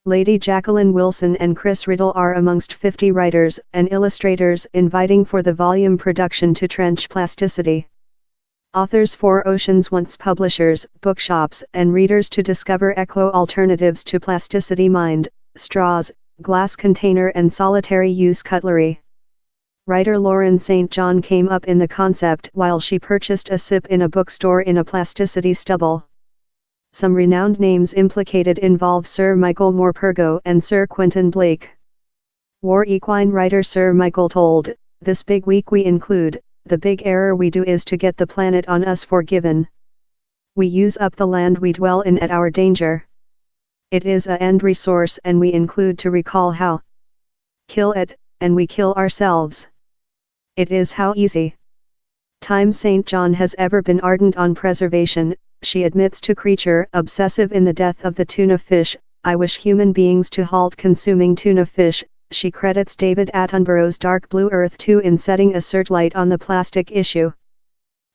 Lady Jacqueline Wilson and Chris Riddle are amongst 50 writers and illustrators inviting for the volume production to trench plasticity. Authors for Oceans wants publishers, bookshops, and readers to discover eco-alternatives to plasticity: mind, straws, glass container and solitary use cutlery. Writer Lauren St. John came up in the concept while she purchased a sip in a bookstore in a plasticity stubble. Some renowned names implicated involve Sir Michael Morpurgo and Sir Quentin Blake. War Equine writer Sir Michael told, "This big week we include, the big error we do is to get the planet on us forgiven. We use up the land we dwell in at our danger. It is a end resource and we include to recall how. Kill it, and we kill ourselves. It is how easy." Time St. John has ever been ardent on preservation. She admits to Creature obsessive in the death of the tuna fish. "I wish human beings to halt consuming tuna fish." She credits David Attenborough's Dark Blue Earth 2 in setting a searchlight on the plastic issue.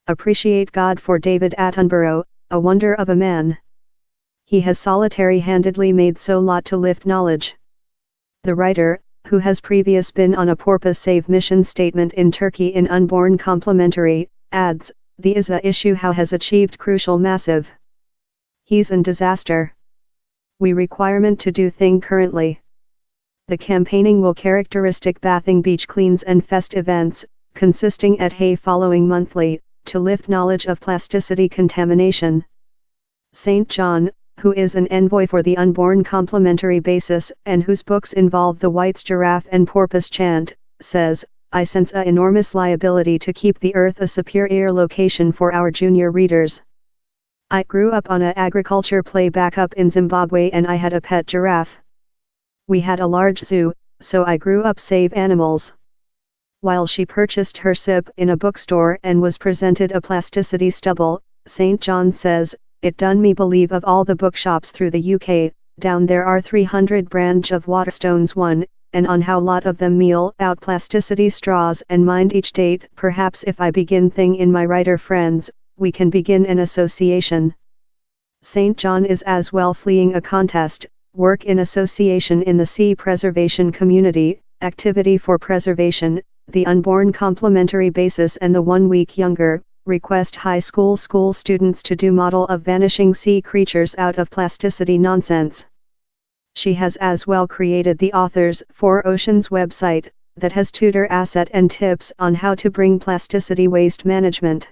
Appreciate God for David Attenborough, a wonder of a man. He has solitary-handedly made so lot to lift knowledge. The writer, who has previous been on a Porpoise Save mission statement in Turkey in Unborn Complementary, adds, "The ISA issue how has achieved crucial massive. He's an disaster. We requirement to do thing currently." The campaigning will characteristic bathing beach cleans and fest events, consisting at Hay following monthly, to lift knowledge of plasticity contamination. St. John, who is an envoy for the Unborn Complementary Basis and whose books involve the White's Giraffe and Porpoise Chant, says, "I sense a enormous liability to keep the earth a superior location for our junior readers. I grew up on a agriculture play back up in Zimbabwe and I had a pet giraffe. We had a large zoo, so I grew up save animals." While she purchased her sip in a bookstore and was presented a plasticity stubble, St. John says, "It done me believe of all the bookshops through the UK, down there are 300 branch of Waterstones one, and on how lot of them meal out plasticity straws and mind each date. Perhaps if I begin thing in my writer friends, we can begin an association." St. John is as well fleeing a contest, work in association in the sea preservation community, activity for preservation, the Unborn Complementary Basis and the 1 Week Younger, request high school students to do model of vanishing sea creatures out of plasticity nonsense. She has as well created the Authors for Oceans website, that has tutor asset and tips on how to bring plasticity waste management.